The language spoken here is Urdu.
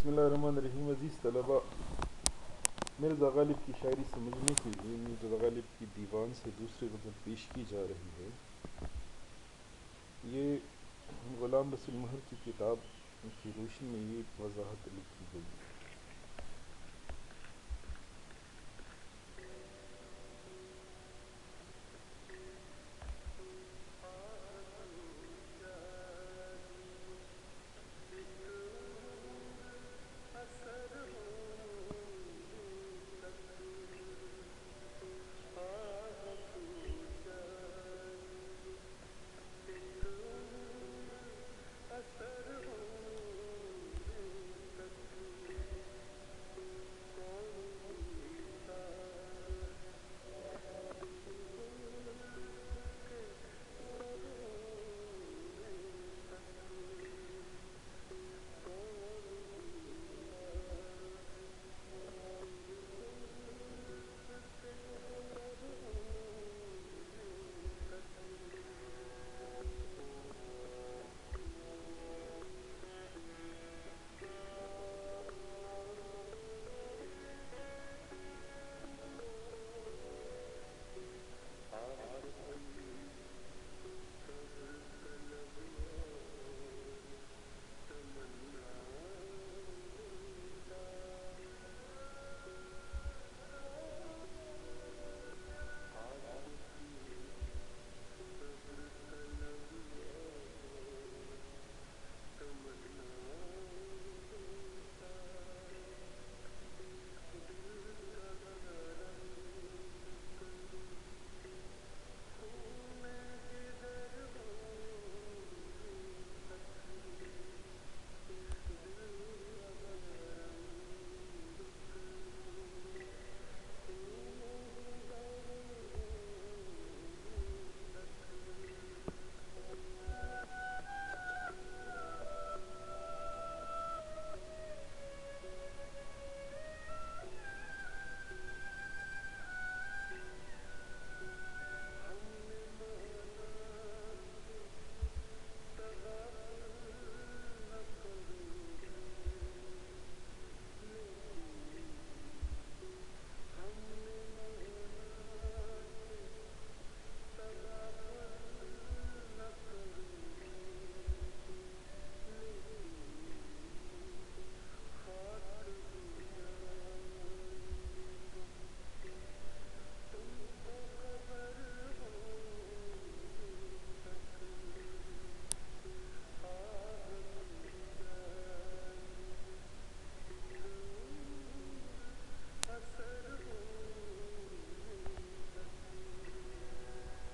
بسم اللہ الرحمن الرحیم. عزیز طلباء، مرزا غالب کی شاعری سمجھنے کے لیے مرزا غالب کی دیوان سے دوسری غزل پیش کی جا رہی ہے. یہ غلام رسول مہر کی کتاب کی روشنی میں یہ وضاحت لکھی گئی.